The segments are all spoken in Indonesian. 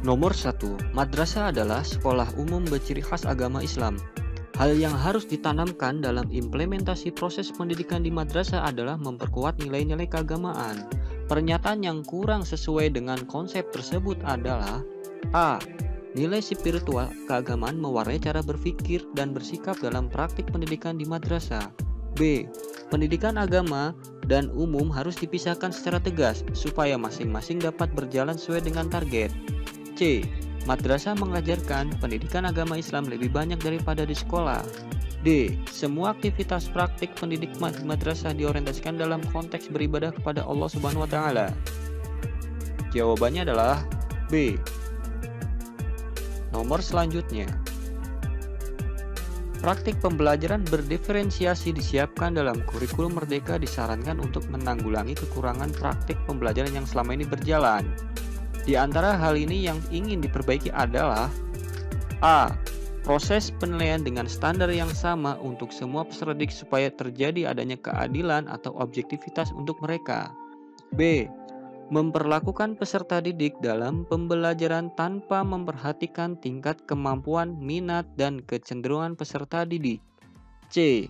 Nomor 1, madrasah adalah sekolah umum berciri khas agama Islam. Hal yang harus ditanamkan dalam implementasi proses pendidikan di madrasah adalah memperkuat nilai-nilai keagamaan. Pernyataan yang kurang sesuai dengan konsep tersebut adalah A. Nilai spiritual keagamaan mewarnai cara berpikir dan bersikap dalam praktik pendidikan di madrasah. B. Pendidikan agama dan umum harus dipisahkan secara tegas supaya masing-masing dapat berjalan sesuai dengan target. C. Madrasah mengajarkan pendidikan agama Islam lebih banyak daripada di sekolah. D. Semua aktivitas praktik pendidikan di madrasah diorientasikan dalam konteks beribadah kepada Allah Subhanahu wa taala. Jawabannya adalah B. Nomor selanjutnya. Praktik pembelajaran berdiferensiasi disiapkan dalam kurikulum Merdeka disarankan untuk menanggulangi kekurangan praktik pembelajaran yang selama ini berjalan. Di antara hal ini yang ingin diperbaiki adalah A. Proses penilaian dengan standar yang sama untuk semua peserta didik supaya terjadi adanya keadilan atau objektivitas untuk mereka. B. Memperlakukan peserta didik dalam pembelajaran tanpa memperhatikan tingkat kemampuan, minat, dan kecenderungan peserta didik. C.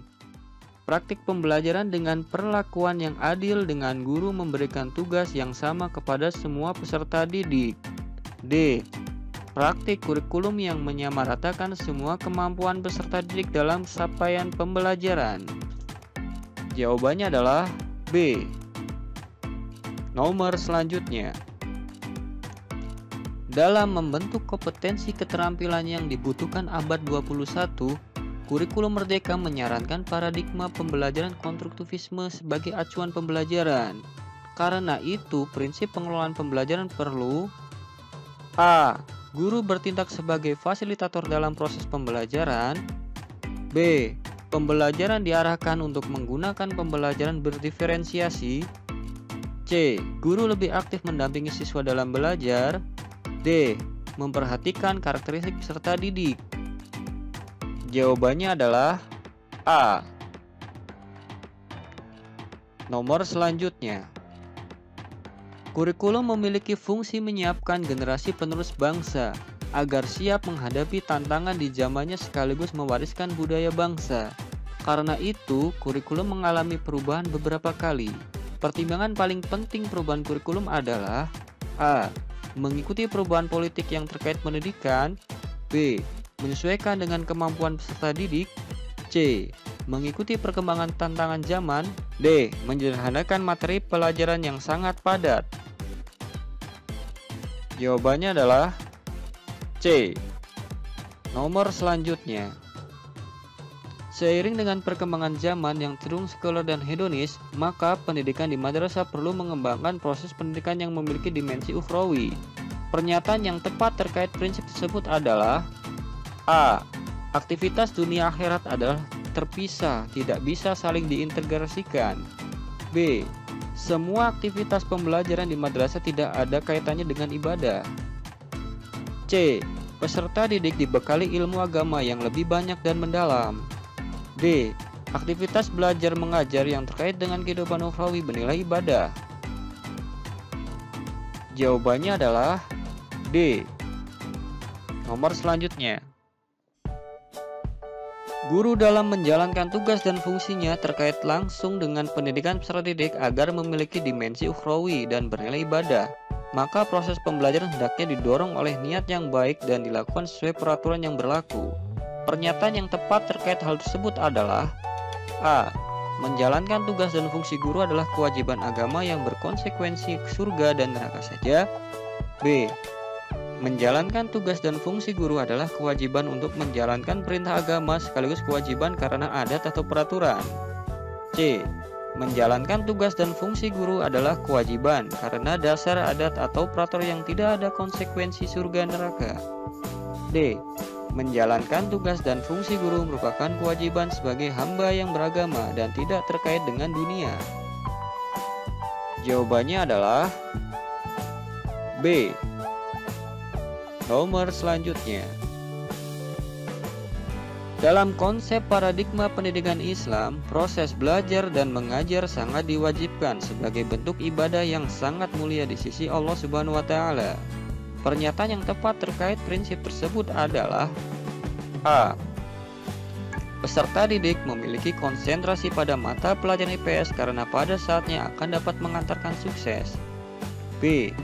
Praktik pembelajaran dengan perlakuan yang adil dengan guru memberikan tugas yang sama kepada semua peserta didik. D. Praktik kurikulum yang menyamaratakan semua kemampuan peserta didik dalam capaian pembelajaran. Jawabannya adalah B. Nomor selanjutnya. Dalam membentuk kompetensi keterampilan yang dibutuhkan abad 21, kurikulum Merdeka menyarankan paradigma pembelajaran konstruktivisme sebagai acuan pembelajaran. Karena itu, prinsip pengelolaan pembelajaran perlu A. Guru bertindak sebagai fasilitator dalam proses pembelajaran. B. Pembelajaran diarahkan untuk menggunakan pembelajaran berdiferensiasi. C. Guru lebih aktif mendampingi siswa dalam belajar. D. Memperhatikan karakteristik peserta didik. Jawabannya adalah A. Nomor selanjutnya. Kurikulum memiliki fungsi menyiapkan generasi penerus bangsa agar siap menghadapi tantangan di zamannya sekaligus mewariskan budaya bangsa. Karena itu, kurikulum mengalami perubahan beberapa kali. Pertimbangan paling penting perubahan kurikulum adalah A. Mengikuti perubahan politik yang terkait pendidikan. B. Menyesuaikan dengan kemampuan peserta didik. C. Mengikuti perkembangan tantangan zaman. D. Menyederhanakan materi pelajaran yang sangat padat. Jawabannya adalah C. Nomor selanjutnya. Seiring dengan perkembangan zaman yang cenderung sekuler dan hedonis, maka pendidikan di madrasah perlu mengembangkan proses pendidikan yang memiliki dimensi ukhrawi. Pernyataan yang tepat terkait prinsip tersebut adalah A. Aktivitas dunia akhirat adalah terpisah, tidak bisa saling diintegrasikan. B. Semua aktivitas pembelajaran di madrasah tidak ada kaitannya dengan ibadah. C. Peserta didik dibekali ilmu agama yang lebih banyak dan mendalam. D. Aktivitas belajar mengajar yang terkait dengan kehidupan ukhrawi bernilai ibadah. Jawabannya adalah D. Nomor selanjutnya. Guru dalam menjalankan tugas dan fungsinya terkait langsung dengan pendidikan peserta didik agar memiliki dimensi ukhrawi dan bernilai ibadah. Maka proses pembelajaran hendaknya didorong oleh niat yang baik dan dilakukan sesuai peraturan yang berlaku. Pernyataan yang tepat terkait hal tersebut adalah A. Menjalankan tugas dan fungsi guru adalah kewajiban agama yang berkonsekuensi surga dan neraka saja. B. Menjalankan tugas dan fungsi guru adalah kewajiban untuk menjalankan perintah agama sekaligus kewajiban karena adat atau peraturan. C. Menjalankan tugas dan fungsi guru adalah kewajiban karena dasar adat atau peraturan yang tidak ada konsekuensi surga neraka. D. Menjalankan tugas dan fungsi guru merupakan kewajiban sebagai hamba yang beragama dan tidak terkait dengan dunia. Jawabannya adalah B. Nomor selanjutnya. Dalam konsep paradigma pendidikan Islam, proses belajar dan mengajar sangat diwajibkan sebagai bentuk ibadah yang sangat mulia di sisi Allah Subhanahu wa taala. Pernyataan yang tepat terkait prinsip tersebut adalah A. Peserta didik memiliki konsentrasi pada mata pelajaran IPS karena pada saatnya akan dapat mengantarkan sukses. B.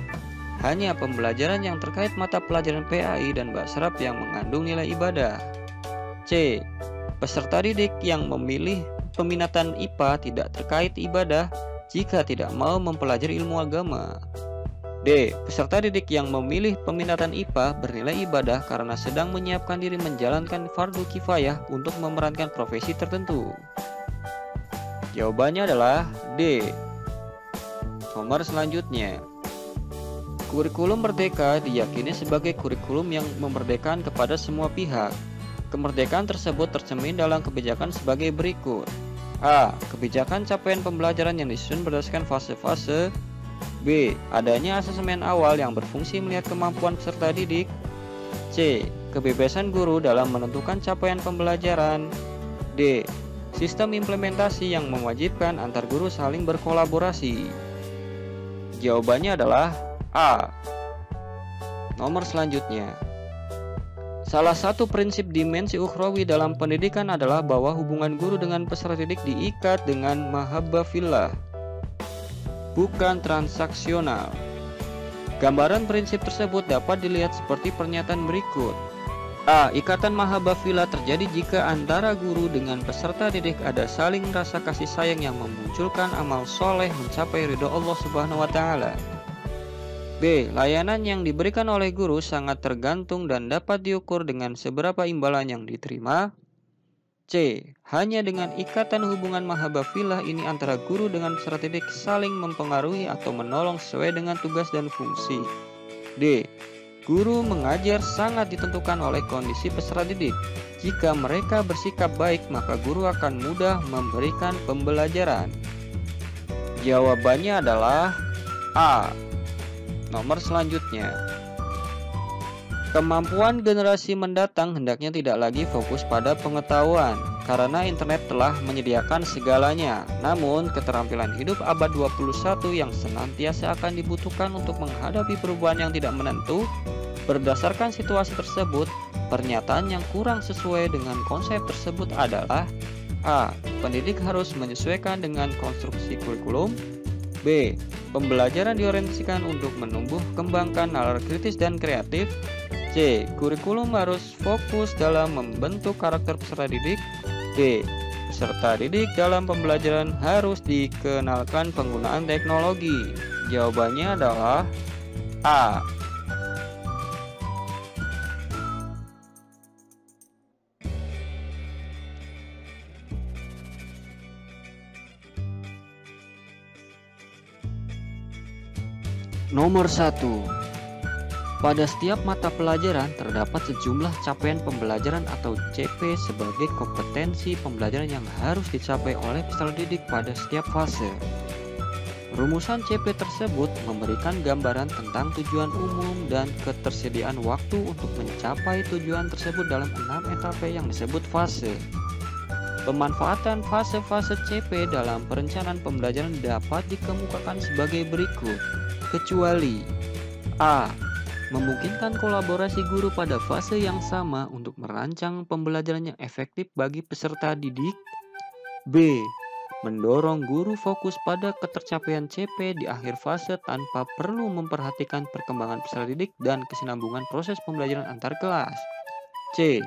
Hanya pembelajaran yang terkait mata pelajaran PAI dan Basrap yang mengandung nilai ibadah. C. Peserta didik yang memilih peminatan IPA tidak terkait ibadah jika tidak mau mempelajari ilmu agama. D. Peserta didik yang memilih peminatan IPA bernilai ibadah karena sedang menyiapkan diri menjalankan fardu kifayah untuk memerankan profesi tertentu. Jawabannya adalah D. Nomor selanjutnya. Kurikulum Merdeka diyakini sebagai kurikulum yang memerdekakan kepada semua pihak. Kemerdekaan tersebut tercermin dalam kebijakan sebagai berikut. A. Kebijakan capaian pembelajaran yang disusun berdasarkan fase-fase. B. Adanya asesmen awal yang berfungsi melihat kemampuan peserta didik. C. Kebebasan guru dalam menentukan capaian pembelajaran. D. Sistem implementasi yang mewajibkan antar guru saling berkolaborasi. Jawabannya adalah A. Nomor selanjutnya. Salah satu prinsip dimensi ukhrawi dalam pendidikan adalah bahwa hubungan guru dengan peserta didik diikat dengan mahabbah fillah, bukan transaksional. Gambaran prinsip tersebut dapat dilihat seperti pernyataan berikut. A. Ikatan mahabbah fillah terjadi jika antara guru dengan peserta didik ada saling rasa kasih sayang yang memunculkan amal soleh mencapai ridho Allah Subhanahu wa Ta'ala. B. Layanan yang diberikan oleh guru sangat tergantung dan dapat diukur dengan seberapa imbalan yang diterima. C. Hanya dengan ikatan hubungan mahabbah fillah ini antara guru dengan peserta didik saling mempengaruhi atau menolong sesuai dengan tugas dan fungsi. D. Guru mengajar sangat ditentukan oleh kondisi peserta didik. Jika mereka bersikap baik, maka guru akan mudah memberikan pembelajaran. Jawabannya adalah A. Nomor selanjutnya. Kemampuan generasi mendatang hendaknya tidak lagi fokus pada pengetahuan, karena internet telah menyediakan segalanya. Namun, keterampilan hidup abad 21 yang senantiasa akan dibutuhkan untuk menghadapi perubahan yang tidak menentu. Berdasarkan situasi tersebut, pernyataan yang kurang sesuai dengan konsep tersebut adalah A. Pendidik harus menyesuaikan dengan konstruksi kurikulum. B. Pembelajaran diorientasikan untuk menumbuh kembangkan nalar kritis dan kreatif. C. Kurikulum harus fokus dalam membentuk karakter peserta didik. D. Peserta didik dalam pembelajaran harus dikenalkan penggunaan teknologi. Jawabannya adalah A. Nomor 1. Pada setiap mata pelajaran terdapat sejumlah capaian pembelajaran atau CP sebagai kompetensi pembelajaran yang harus dicapai oleh peserta didik pada setiap fase. Rumusan CP tersebut memberikan gambaran tentang tujuan umum dan ketersediaan waktu untuk mencapai tujuan tersebut dalam 6 etape yang disebut fase. Pemanfaatan fase-fase CP dalam perencanaan pembelajaran dapat dikemukakan sebagai berikut. Kecuali A. Memungkinkan kolaborasi guru pada fase yang sama untuk merancang pembelajaran yang efektif bagi peserta didik. B. Mendorong guru fokus pada ketercapaian CP di akhir fase tanpa perlu memperhatikan perkembangan peserta didik dan kesinambungan proses pembelajaran antar kelas. C.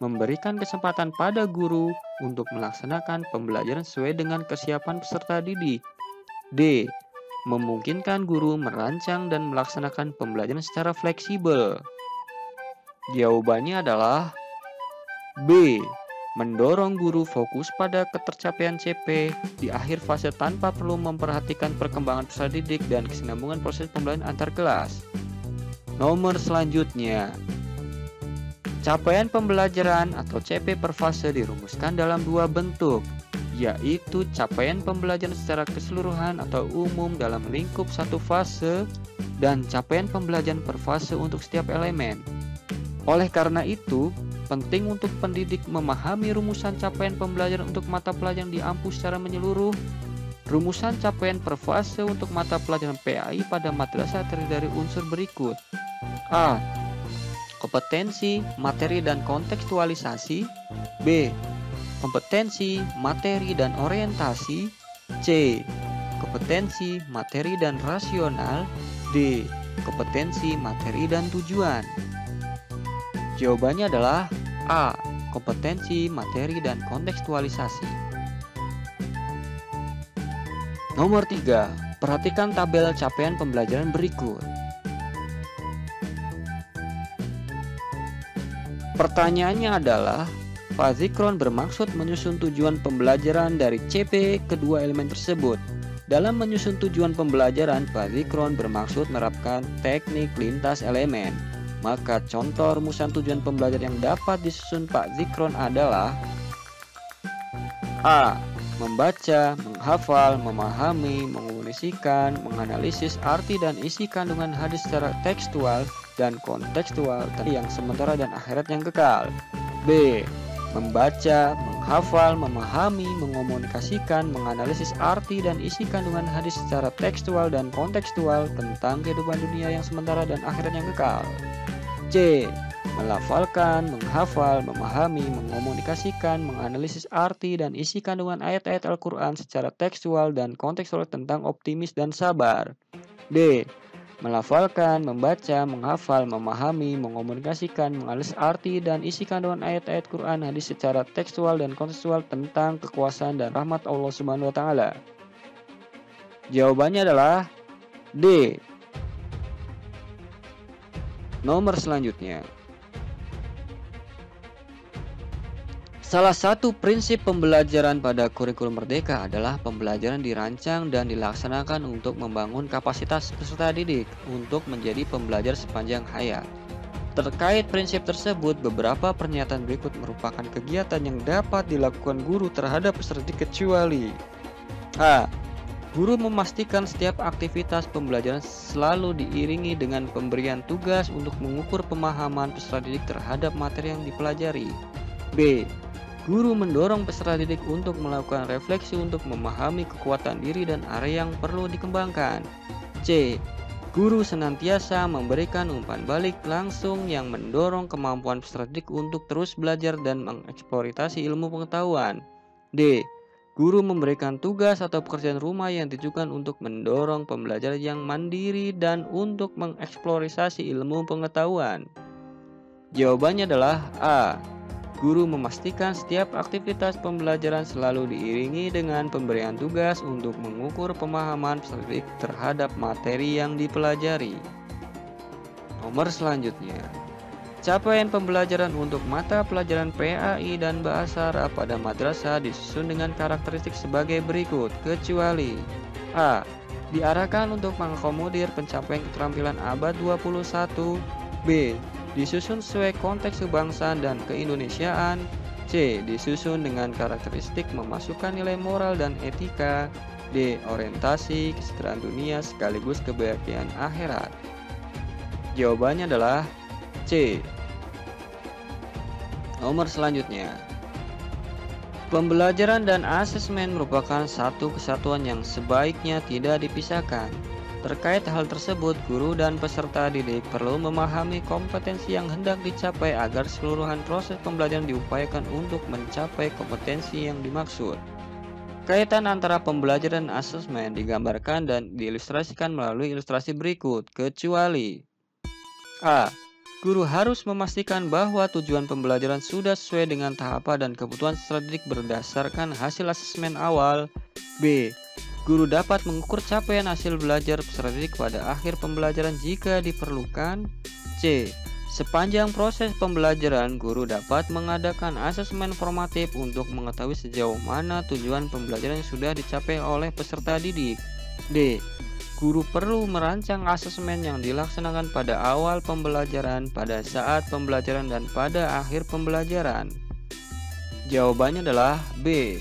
Memberikan kesempatan pada guru untuk melaksanakan pembelajaran sesuai dengan kesiapan peserta didik. D. Memungkinkan guru merancang dan melaksanakan pembelajaran secara fleksibel. Jawabannya adalah B. Mendorong guru fokus pada ketercapaian CP di akhir fase tanpa perlu memperhatikan perkembangan peserta didik dan kesinambungan proses pembelajaran antar kelas. Nomor selanjutnya. Capaian pembelajaran atau CP per fase dirumuskan dalam dua bentuk, yaitu capaian pembelajaran secara keseluruhan atau umum dalam lingkup satu fase dan capaian pembelajaran per fase untuk setiap elemen. Oleh karena itu, penting untuk pendidik memahami rumusan capaian pembelajaran untuk mata pelajaran di AMPU secara menyeluruh. Rumusan capaian per fase untuk mata pelajaran PAI pada madrasah terdiri dari unsur berikut. A. Kompetensi, materi, dan kontekstualisasi. B. Kompetensi, materi, dan orientasi. C. Kompetensi, materi, dan rasional. D. Kompetensi, materi, dan tujuan. Jawabannya adalah A. Kompetensi, materi, dan kontekstualisasi. Nomor 3. Perhatikan tabel capaian pembelajaran berikut. Pertanyaannya adalah, fazikron bermaksud menyusun tujuan pembelajaran dari CP kedua elemen tersebut. Dalam menyusun tujuan pembelajaran, fazikron bermaksud menerapkan teknik lintas elemen. Maka contoh rumusan tujuan pembelajaran yang dapat disusun Pak Zikron adalah A. Membaca, menghafal, memahami, mengomunikasikan, menganalisis arti dan isi kandungan hadis secara tekstual dan kontekstual yang sementara dan akhirat yang kekal. B. Membaca, menghafal, memahami, mengomunikasikan, menganalisis arti dan isi kandungan hadis secara tekstual dan kontekstual tentang kehidupan dunia yang sementara dan akhirat yang kekal. C. Melafalkan, menghafal, memahami, mengomunikasikan, menganalisis arti dan isi kandungan ayat-ayat Al-Quran secara tekstual dan kontekstual tentang optimis dan sabar. D. Melafalkan, membaca, menghafal, memahami, mengomunikasikan, menganalisis arti dan isi kandungan ayat-ayat Quran hadis secara tekstual dan kontekstual tentang kekuasaan dan rahmat Allah Subhanahu wa taala. Jawabannya adalah D. Nomor selanjutnya. Salah satu prinsip pembelajaran pada kurikulum Merdeka adalah pembelajaran dirancang dan dilaksanakan untuk membangun kapasitas peserta didik untuk menjadi pembelajar sepanjang hayat. Terkait prinsip tersebut, beberapa pernyataan berikut merupakan kegiatan yang dapat dilakukan guru terhadap peserta didik kecuali A. Guru memastikan setiap aktivitas pembelajaran selalu diiringi dengan pemberian tugas untuk mengukur pemahaman peserta didik terhadap materi yang dipelajari. B. Guru mendorong peserta didik untuk melakukan refleksi untuk memahami kekuatan diri dan area yang perlu dikembangkan. C. Guru senantiasa memberikan umpan balik langsung yang mendorong kemampuan peserta didik untuk terus belajar dan mengeksploitasi ilmu pengetahuan. D. Guru memberikan tugas atau pekerjaan rumah yang ditujukan untuk mendorong pembelajaran yang mandiri dan untuk mengeksplorasi ilmu pengetahuan. Jawabannya adalah A. Guru memastikan setiap aktivitas pembelajaran selalu diiringi dengan pemberian tugas untuk mengukur pemahaman peserta didik terhadap materi yang dipelajari. Nomor selanjutnya. Capaian pembelajaran untuk mata pelajaran PAI dan Bahasa Arab pada madrasah disusun dengan karakteristik sebagai berikut, kecuali A. Diarahkan untuk mengakomodir pencapaian keterampilan abad 21. B. Disusun sesuai konteks kebangsaan dan keindonesiaan. C. Disusun dengan karakteristik memasukkan nilai moral dan etika. D. Orientasi kesejahteraan dunia sekaligus kebahagiaan akhirat. Jawabannya adalah C. Nomor selanjutnya. Pembelajaran dan asesmen merupakan satu kesatuan yang sebaiknya tidak dipisahkan. Terkait hal tersebut, guru dan peserta didik perlu memahami kompetensi yang hendak dicapai agar keseluruhan proses pembelajaran diupayakan untuk mencapai kompetensi yang dimaksud. Kaitan antara pembelajaran dan asesmen digambarkan dan diilustrasikan melalui ilustrasi berikut, kecuali A. Guru harus memastikan bahwa tujuan pembelajaran sudah sesuai dengan tahapan dan kebutuhan peserta didik berdasarkan hasil asesmen awal. B. Guru dapat mengukur capaian hasil belajar peserta didik pada akhir pembelajaran jika diperlukan. C. Sepanjang proses pembelajaran, guru dapat mengadakan asesmen formatif untuk mengetahui sejauh mana tujuan pembelajaran yang sudah dicapai oleh peserta didik. D. Guru perlu merancang asesmen yang dilaksanakan pada awal pembelajaran, pada saat pembelajaran, dan pada akhir pembelajaran. Jawabannya adalah B.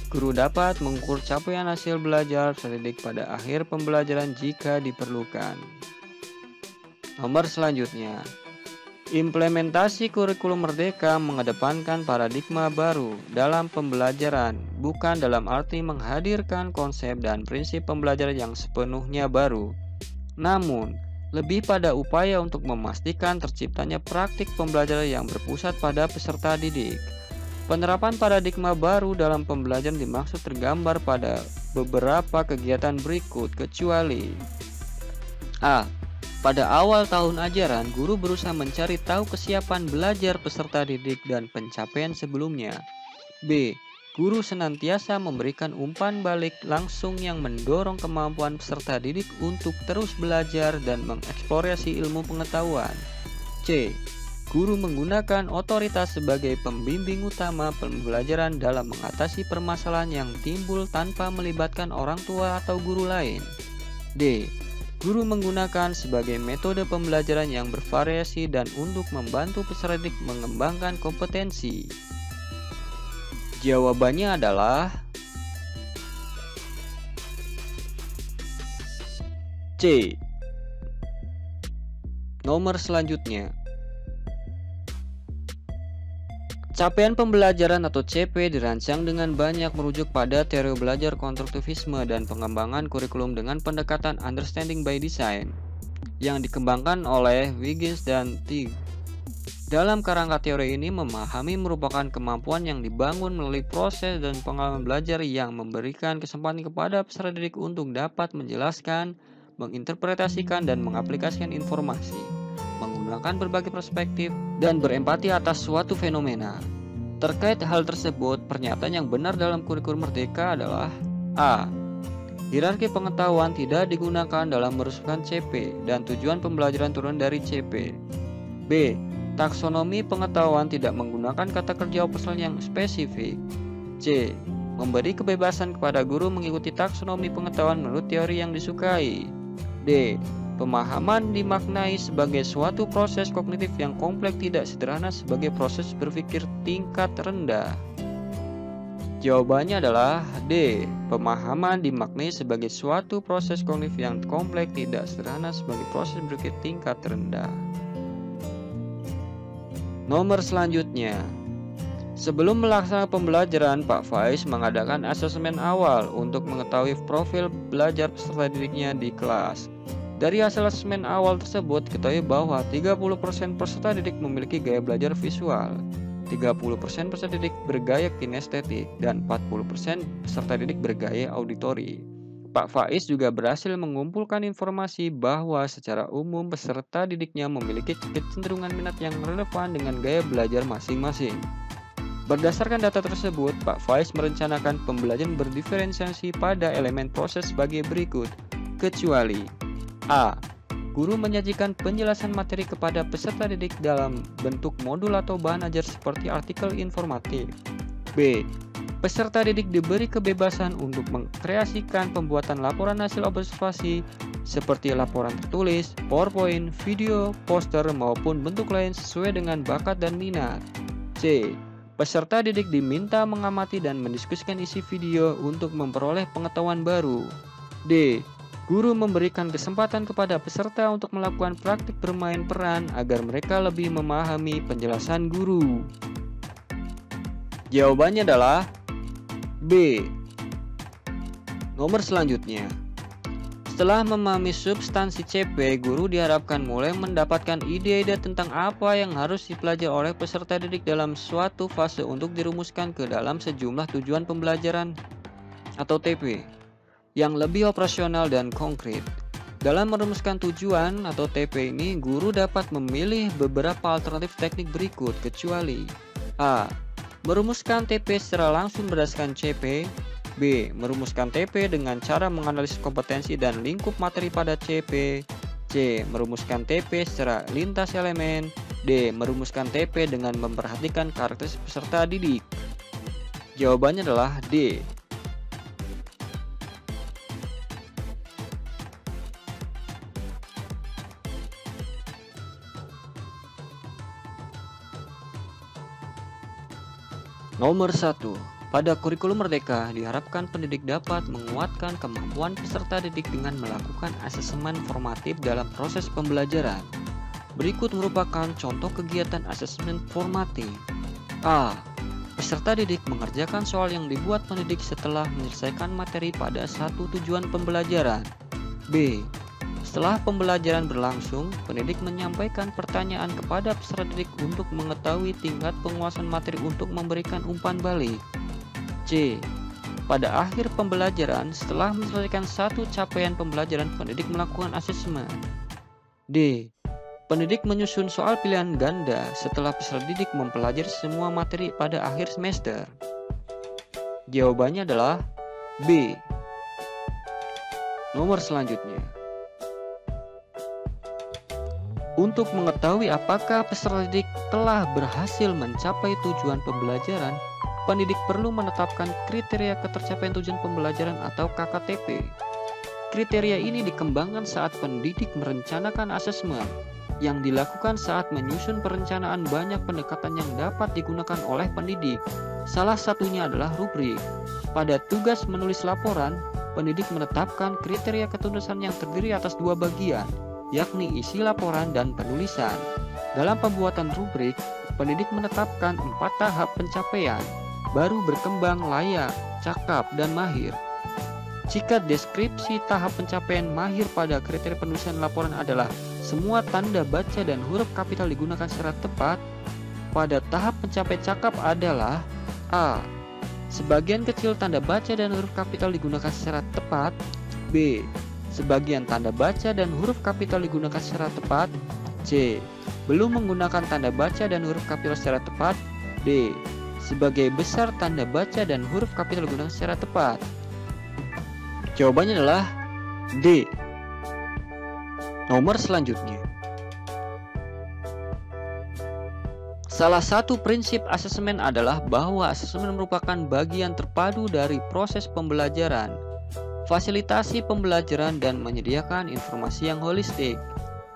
Guru dapat mengukur capaian hasil belajar peserta didik pada akhir pembelajaran jika diperlukan. Nomor selanjutnya. Implementasi kurikulum Merdeka mengedepankan paradigma baru dalam pembelajaran, bukan dalam arti menghadirkan konsep dan prinsip pembelajaran yang sepenuhnya baru. Namun, lebih pada upaya untuk memastikan terciptanya praktik pembelajaran yang berpusat pada peserta didik. Penerapan paradigma baru dalam pembelajaran dimaksud tergambar pada beberapa kegiatan berikut, kecuali A. Pada awal tahun ajaran, guru berusaha mencari tahu kesiapan belajar peserta didik dan pencapaian sebelumnya. B. Guru senantiasa memberikan umpan balik langsung yang mendorong kemampuan peserta didik untuk terus belajar dan mengeksplorasi ilmu pengetahuan. C. Guru menggunakan otoritas sebagai pembimbing utama pembelajaran dalam mengatasi permasalahan yang timbul tanpa melibatkan orang tua atau guru lain. D. Guru menggunakan sebagai metode pembelajaran yang bervariasi dan untuk membantu peserta didik mengembangkan kompetensi. Jawabannya adalah C. Nomor selanjutnya, capaian pembelajaran atau CP dirancang dengan banyak merujuk pada teori belajar konstruktivisme dan pengembangan kurikulum dengan pendekatan understanding by design yang dikembangkan oleh Wiggins dan Teague. Dalam kerangka teori ini, memahami merupakan kemampuan yang dibangun melalui proses dan pengalaman belajar yang memberikan kesempatan kepada peserta didik untuk dapat menjelaskan, menginterpretasikan, dan mengaplikasikan informasi, menggunakan berbagai perspektif, dan berempati atas suatu fenomena. Terkait hal tersebut, pernyataan yang benar dalam kurikulum Merdeka adalah A. Hierarki pengetahuan tidak digunakan dalam merumuskan CP dan tujuan pembelajaran turun dari CP. B. Taksonomi pengetahuan tidak menggunakan kata kerja operasional yang spesifik. C. Memberi kebebasan kepada guru mengikuti taksonomi pengetahuan menurut teori yang disukai. D. Pemahaman dimaknai sebagai suatu proses kognitif yang kompleks, tidak sederhana sebagai proses berpikir tingkat rendah. Jawabannya adalah D. Pemahaman dimaknai sebagai suatu proses kognitif yang kompleks, tidak sederhana sebagai proses berpikir tingkat rendah. Nomor selanjutnya, sebelum melaksanakan pembelajaran, Pak Faiz mengadakan asesmen awal untuk mengetahui profil belajar peserta didiknya di kelas. Dari hasil asesmen awal tersebut, ketahui bahwa 30% peserta didik memiliki gaya belajar visual, 30% peserta didik bergaya kinestetik, dan 40% peserta didik bergaya auditori. Pak Faiz juga berhasil mengumpulkan informasi bahwa secara umum peserta didiknya memiliki kecenderungan minat yang relevan dengan gaya belajar masing-masing. Berdasarkan data tersebut, Pak Faiz merencanakan pembelajaran berdiferensiasi pada elemen proses sebagai berikut, kecuali A. Guru menyajikan penjelasan materi kepada peserta didik dalam bentuk modul atau bahan ajar seperti artikel informatif. B. Peserta didik diberi kebebasan untuk mengkreasikan pembuatan laporan hasil observasi seperti laporan tertulis, PowerPoint, video, poster, maupun bentuk lain sesuai dengan bakat dan minat. C. Peserta didik diminta mengamati dan mendiskusikan isi video untuk memperoleh pengetahuan baru. D. Guru memberikan kesempatan kepada peserta untuk melakukan praktik bermain peran agar mereka lebih memahami penjelasan guru. Jawabannya adalah B. Nomor selanjutnya, setelah memahami substansi CP, guru diharapkan mulai mendapatkan ide-ide tentang apa yang harus dipelajari oleh peserta didik dalam suatu fase untuk dirumuskan ke dalam sejumlah tujuan pembelajaran atau TP yang lebih operasional dan konkret. Dalam merumuskan tujuan atau TP ini, guru dapat memilih beberapa alternatif teknik berikut, kecuali A. Merumuskan TP secara langsung berdasarkan CP. B. Merumuskan TP dengan cara menganalisis kompetensi dan lingkup materi pada CP. C. Merumuskan TP secara lintas elemen. D. Merumuskan TP dengan memperhatikan karakteristik peserta didik. Jawabannya adalah D. Nomor 1. Pada kurikulum Merdeka, diharapkan pendidik dapat menguatkan kemampuan peserta didik dengan melakukan asesmen formatif dalam proses pembelajaran. Berikut merupakan contoh kegiatan asesmen formatif. A. Peserta didik mengerjakan soal yang dibuat pendidik setelah menyelesaikan materi pada satu tujuan pembelajaran. B. Setelah pembelajaran berlangsung, pendidik menyampaikan pertanyaan kepada peserta didik untuk mengetahui tingkat penguasaan materi untuk memberikan umpan balik. C. Pada akhir pembelajaran, setelah menyelesaikan satu capaian pembelajaran, pendidik melakukan asesmen. D. Pendidik menyusun soal pilihan ganda setelah peserta didik mempelajari semua materi pada akhir semester. Jawabannya adalah B. Nomor selanjutnya. Untuk mengetahui apakah peserta didik telah berhasil mencapai tujuan pembelajaran, pendidik perlu menetapkan kriteria ketercapaian tujuan pembelajaran atau KKTP. Kriteria ini dikembangkan saat pendidik merencanakan asesmen, yang dilakukan saat menyusun perencanaan banyak pendekatan yang dapat digunakan oleh pendidik. Salah satunya adalah rubrik. Pada tugas menulis laporan, pendidik menetapkan kriteria ketuntasan yang terdiri atas dua bagian, yakni isi laporan dan penulisan. Dalam pembuatan rubrik, pendidik menetapkan 4 tahap pencapaian, baru berkembang, layak, cakap, dan mahir. Jika deskripsi tahap pencapaian mahir pada kriteria penulisan laporan adalah semua tanda baca dan huruf kapital digunakan secara tepat, pada tahap pencapaian cakap adalah A. Sebagian kecil tanda baca dan huruf kapital digunakan secara tepat. B. Sebagian tanda baca dan huruf kapital digunakan secara tepat. C. Belum menggunakan tanda baca dan huruf kapital secara tepat. D. Sebagai besar tanda baca dan huruf kapital digunakan secara tepat. Jawabannya adalah D. Nomor selanjutnya. Salah satu prinsip asesmen adalah bahwa asesmen merupakan bagian terpadu dari proses pembelajaran, fasilitasi pembelajaran, dan menyediakan informasi yang holistik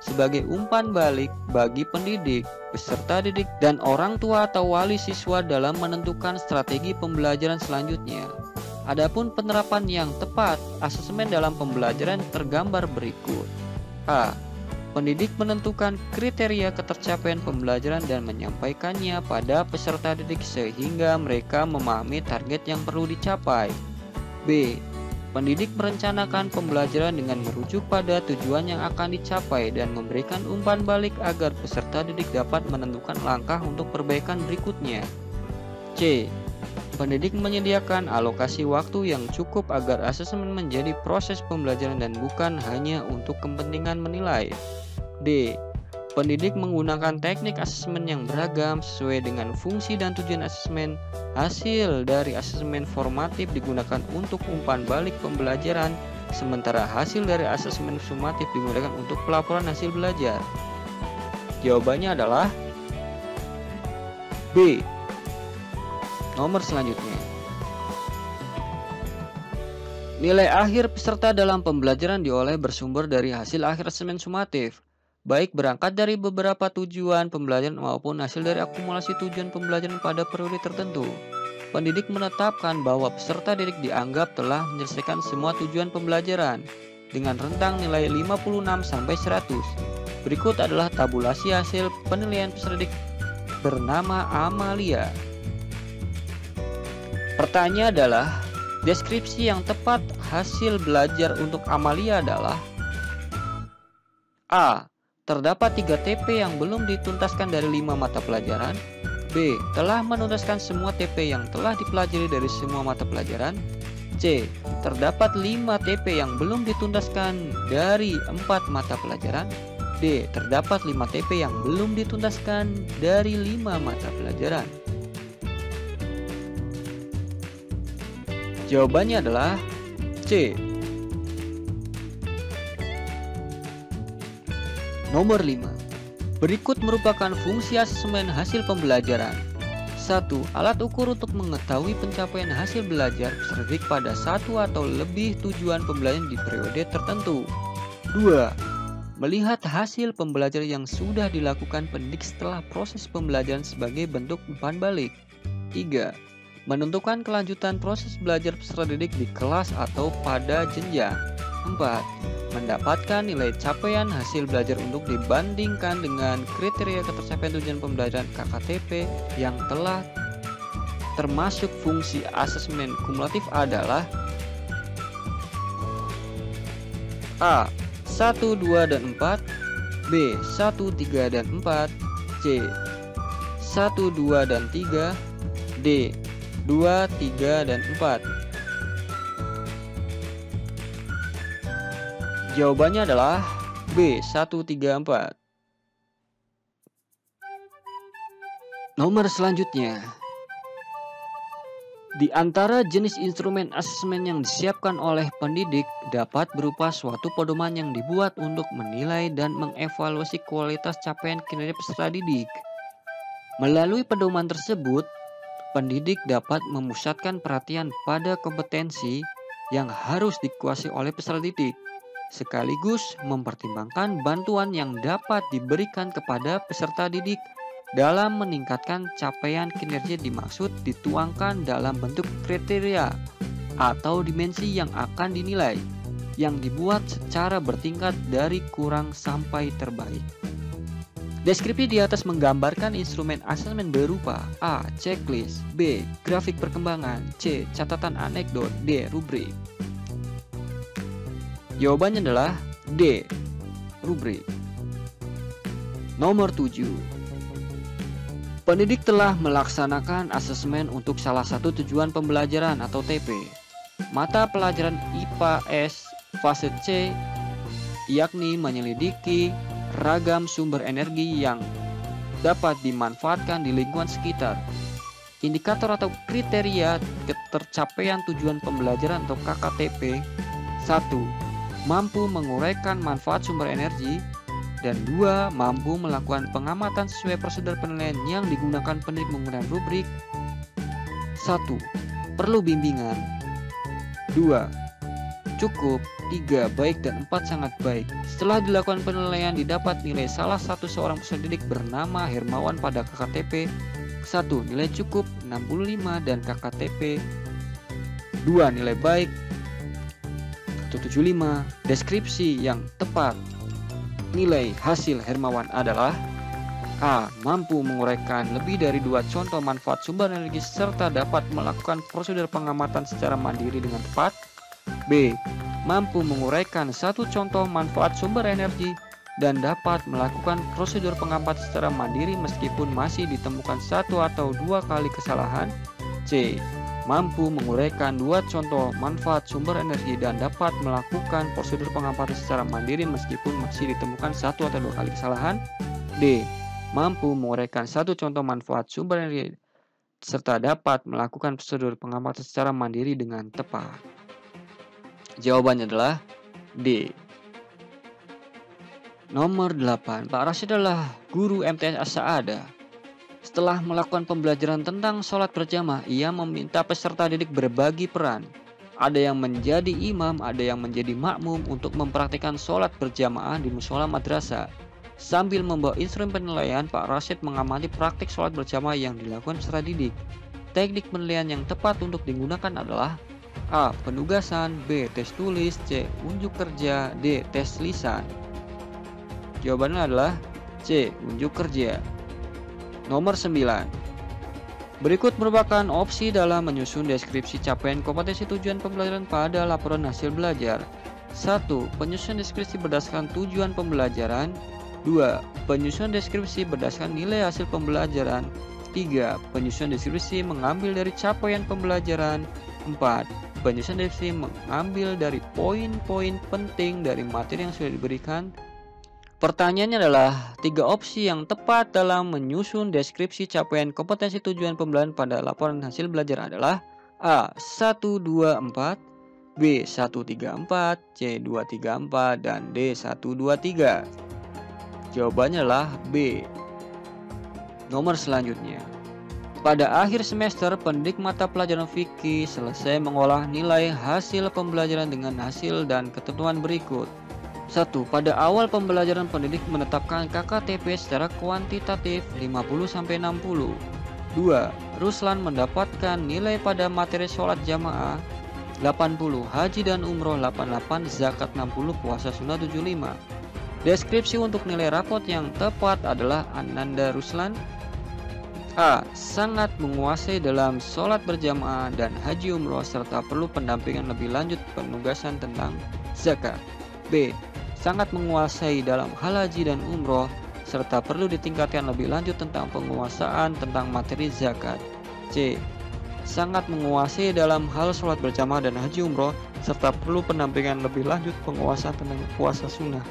sebagai umpan balik bagi pendidik, peserta didik, dan orang tua atau wali siswa dalam menentukan strategi pembelajaran selanjutnya. Adapun penerapan yang tepat asesmen dalam pembelajaran tergambar berikut. A. Pendidik menentukan kriteria ketercapaian pembelajaran dan menyampaikannya pada peserta didik sehingga mereka memahami target yang perlu dicapai. B. Pendidik merencanakan pembelajaran dengan merujuk pada tujuan yang akan dicapai dan memberikan umpan balik agar peserta didik dapat menentukan langkah untuk perbaikan berikutnya. C. Pendidik menyediakan alokasi waktu yang cukup agar asesmen menjadi proses pembelajaran dan bukan hanya untuk kepentingan menilai. D. Pendidik menggunakan teknik asesmen yang beragam sesuai dengan fungsi dan tujuan asesmen. Hasil dari asesmen formatif digunakan untuk umpan balik pembelajaran, sementara hasil dari asesmen sumatif digunakan untuk pelaporan hasil belajar. Jawabannya adalah B. Nomor selanjutnya. Nilai akhir peserta dalam pembelajaran diolah bersumber dari hasil akhir asesmen sumatif, baik berangkat dari beberapa tujuan pembelajaran maupun hasil dari akumulasi tujuan pembelajaran pada periode tertentu. Pendidik menetapkan bahwa peserta didik dianggap telah menyelesaikan semua tujuan pembelajaran dengan rentang nilai 56 sampai 100. Berikut adalah tabulasi hasil penilaian peserta didik bernama Amalia. Pertanyaan adalah, deskripsi yang tepat hasil belajar untuk Amalia adalah A. Terdapat 3 TP yang belum dituntaskan dari 5 mata pelajaran. B. Telah menuntaskan semua TP yang telah dipelajari dari semua mata pelajaran. C. Terdapat 5 TP yang belum dituntaskan dari 4 mata pelajaran. D. Terdapat 5 TP yang belum dituntaskan dari 5 mata pelajaran. Jawabannya adalah C. Nomor 5. Berikut merupakan fungsi asesmen hasil pembelajaran. 1. Alat ukur untuk mengetahui pencapaian hasil belajar peserta didik pada satu atau lebih tujuan pembelajaran di periode tertentu. 2. Melihat hasil pembelajaran yang sudah dilakukan pendidik setelah proses pembelajaran sebagai bentuk umpan balik. 3. Menentukan kelanjutan proses belajar peserta didik di kelas atau pada jenjang. 4. Mendapatkan nilai capaian hasil belajar untuk dibandingkan dengan kriteria ketercapaian tujuan pembelajaran KKTP yang telah termasuk fungsi asesmen kumulatif adalah A. 1, 2, dan 4, B. 1, 3, dan 4, C. 1, 2, dan 3, D. 2, 3, dan 4. Jawabannya adalah B. 1, 3, 4. Nomor selanjutnya, di antara jenis instrumen asesmen yang disiapkan oleh pendidik dapat berupa suatu pedoman yang dibuat untuk menilai dan mengevaluasi kualitas capaian kinerja peserta didik. Melalui pedoman tersebut, pendidik dapat memusatkan perhatian pada kompetensi yang harus dikuasai oleh peserta didik, sekaligus mempertimbangkan bantuan yang dapat diberikan kepada peserta didik dalam meningkatkan capaian kinerja dimaksud dituangkan dalam bentuk kriteria atau dimensi yang akan dinilai, yang dibuat secara bertingkat dari kurang sampai terbaik. Deskripsi di atas menggambarkan instrumen asesmen berupa A. Checklist, B. Grafik perkembangan, C. Catatan anekdot, D. Rubrik. Jawabannya adalah D. Rubrik. Nomor 7. Pendidik telah melaksanakan asesmen untuk salah satu tujuan pembelajaran atau TP, mata pelajaran IPA-S fase C, yakni menyelidiki ragam sumber energi yang dapat dimanfaatkan di lingkungan sekitar. Indikator atau kriteria ketercapaian tujuan pembelajaran atau KKTP: 1. Mampu menguraikan manfaat sumber energi, dan 2. Mampu melakukan pengamatan sesuai prosedur penilaian yang digunakan pendidik menggunakan rubrik. 1. Perlu bimbingan. 2. Cukup. 3. Baik, dan 4. Sangat baik. Setelah dilakukan penilaian, didapat nilai salah satu seorang peserta didik bernama Hermawan pada KKTP 1. Nilai cukup 65 dan KKTP 2. Nilai baik 175. Deskripsi yang tepat nilai hasil Hermawan adalah A. Mampu menguraikan lebih dari 2 contoh manfaat sumber energi serta dapat melakukan prosedur pengamatan secara mandiri dengan tepat. B. Mampu menguraikan 1 contoh manfaat sumber energi dan dapat melakukan prosedur pengamatan secara mandiri meskipun masih ditemukan 1 atau 2 kali kesalahan. C. Mampu menguraikan 2 contoh manfaat sumber energi dan dapat melakukan prosedur pengamatan secara mandiri meskipun masih ditemukan 1 atau 2 kali kesalahan. D. Mampu menguraikan 1 contoh manfaat sumber energi serta dapat melakukan prosedur pengamatan secara mandiri dengan tepat. Jawabannya adalah D. Nomor 8. Pak Rasyid adalah guru MTS As-Sa'adah. Setelah melakukan pembelajaran tentang sholat berjamaah, ia meminta peserta didik berbagi peran. Ada yang menjadi imam, ada yang menjadi makmum untuk mempraktikkan sholat berjamaah di mushola madrasah. Sambil membawa instrumen penilaian, Pak Rasyid mengamati praktik sholat berjamaah yang dilakukan peserta didik. Teknik penilaian yang tepat untuk digunakan adalah A. Penugasan, B. Tes tulis, C. Unjuk kerja, D. Tes lisan. Jawabannya adalah C. Unjuk kerja. Nomor 9. Berikut merupakan opsi dalam menyusun deskripsi capaian kompetensi tujuan pembelajaran pada laporan hasil belajar. 1. Penyusunan deskripsi berdasarkan tujuan pembelajaran. 2. Penyusunan deskripsi berdasarkan nilai hasil pembelajaran. 3. Penyusunan deskripsi mengambil dari capaian pembelajaran. 4. Penyusunan deskripsi mengambil dari poin-poin penting dari materi yang sudah diberikan. Pertanyaannya adalah 3 opsi yang tepat dalam menyusun deskripsi capaian kompetensi tujuan pembelajaran pada laporan hasil belajar adalah A. 1, 2, 4, B. 1, 3, 4, C. 2, 3, 4, dan D. 1, 2, 3. Jawabannya adalah B. Nomor selanjutnya. Pada akhir semester, pendidik mata pelajaran fikih selesai mengolah nilai hasil pembelajaran dengan hasil dan ketentuan berikut. 1. Pada awal pembelajaran pendidik menetapkan KKTP secara kuantitatif 50-60. 2. Ruslan mendapatkan nilai pada materi sholat jamaah 80, haji dan umroh 88, zakat 60, puasa sunnah 75. Deskripsi untuk nilai rapot yang tepat adalah Ananda Ruslan A. Sangat menguasai dalam sholat berjamaah dan haji umroh serta perlu pendampingan lebih lanjut penugasan tentang zakat. B. sangat menguasai dalam hal haji dan umroh, serta perlu ditingkatkan lebih lanjut tentang penguasaan tentang materi zakat. C. Sangat menguasai dalam hal sholat berjamaah dan haji umroh, serta perlu pendampingan lebih lanjut penguasaan tentang puasa sunnah.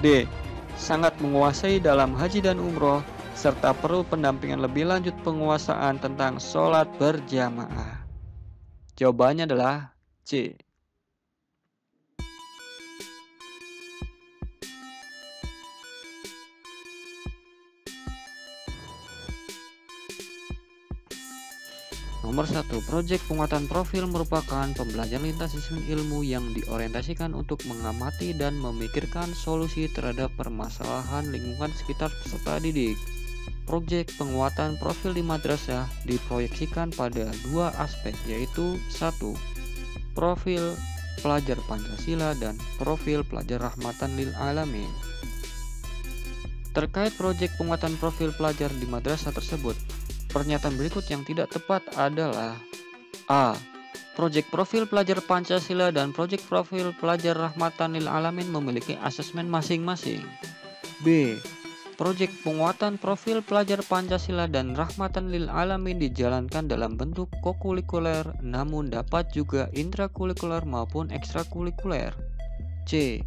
D. Sangat menguasai dalam haji dan umroh, serta perlu pendampingan lebih lanjut penguasaan tentang sholat berjamaah. Jawabannya adalah C. Nomor 1. Proyek penguatan profil merupakan pembelajaran lintas disiplin ilmu yang diorientasikan untuk mengamati dan memikirkan solusi terhadap permasalahan lingkungan sekitar peserta didik. Proyek penguatan profil di madrasah diproyeksikan pada dua aspek, yaitu 1. Profil pelajar Pancasila dan profil pelajar rahmatan lil alamin. Terkait proyek penguatan profil pelajar di madrasah tersebut, pernyataan berikut yang tidak tepat adalah: A. Proyek profil pelajar Pancasila dan proyek profil pelajar rahmatan lil alamin memiliki asesmen masing-masing. B. Proyek penguatan profil pelajar Pancasila dan rahmatan lil alamin dijalankan dalam bentuk kokurikuler, namun dapat juga intrakurikuler maupun ekstrakurikuler. C.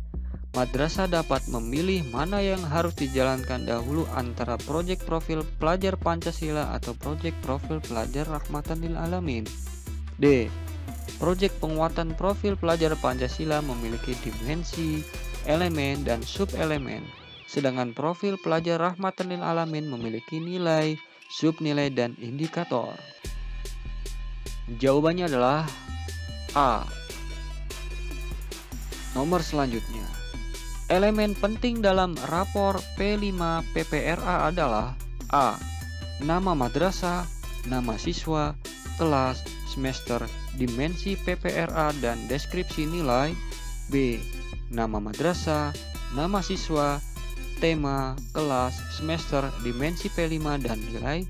Madrasah dapat memilih mana yang harus dijalankan dahulu antara proyek profil pelajar Pancasila atau proyek profil pelajar rahmatan lil alamin. D. Proyek penguatan profil pelajar Pancasila memiliki dimensi, elemen, dan subelemen, sedangkan profil pelajar rahmatan lil alamin memiliki nilai, subnilai, dan indikator. Jawabannya adalah A. Nomor selanjutnya, elemen penting dalam rapor P5 PPRA adalah: A. Nama madrasah, nama siswa, kelas, semester, dimensi PPRA dan deskripsi nilai. B. Nama madrasah, nama siswa, tema, kelas, semester, dimensi P5 dan nilai.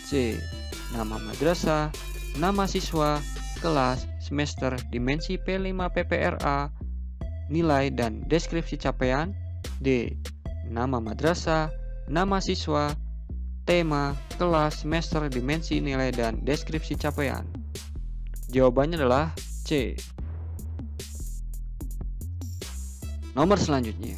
C. Nama madrasah, nama siswa, kelas, semester, dimensi P5 PPRA, nilai dan deskripsi capaian. D. Nama madrasah, nama siswa, tema, kelas, semester, dimensi, nilai, dan deskripsi capaian. Jawabannya adalah C. Nomor selanjutnya,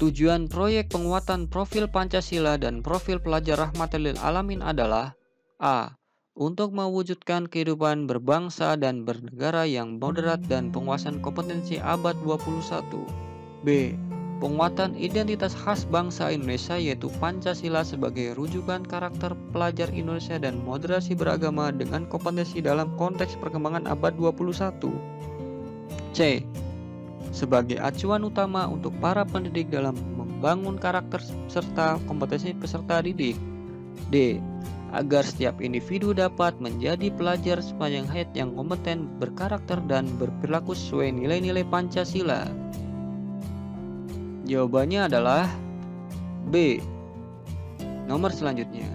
tujuan proyek penguatan profil Pancasila dan profil pelajar rahmatan lil alamin adalah: A. Untuk mewujudkan kehidupan berbangsa dan bernegara yang moderat dan penguasaan kompetensi abad 21. B. Penguatan identitas khas bangsa Indonesia yaitu Pancasila sebagai rujukan karakter pelajar Indonesia dan moderasi beragama dengan kompetensi dalam konteks perkembangan abad 21. C. Sebagai acuan utama untuk para pendidik dalam membangun karakter serta kompetensi peserta didik. D. Agar setiap individu dapat menjadi pelajar sepanjang hayat yang kompeten, berkarakter, dan berperilaku sesuai nilai-nilai Pancasila. Jawabannya adalah B. Nomor selanjutnya,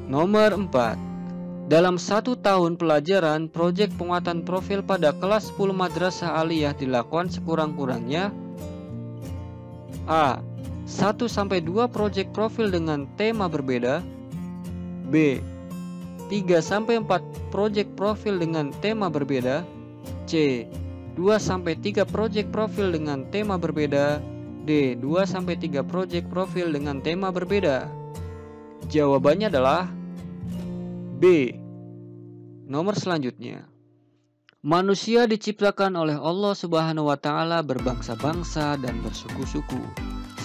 nomor 4. Dalam 1 tahun pelajaran, proyek penguatan profil pada kelas 10 madrasah aliyah dilakukan sekurang-kurangnya: A. 1-2 proyek profil dengan tema berbeda. B. 3-4 proyek profil dengan tema berbeda. C. 2-3 proyek profil dengan tema berbeda. D. 2-3 proyek profil dengan tema berbeda. Jawabannya adalah B. Nomor selanjutnya, manusia diciptakan oleh Allah Subhanahu wa Ta'ala berbangsa-bangsa dan bersuku-suku.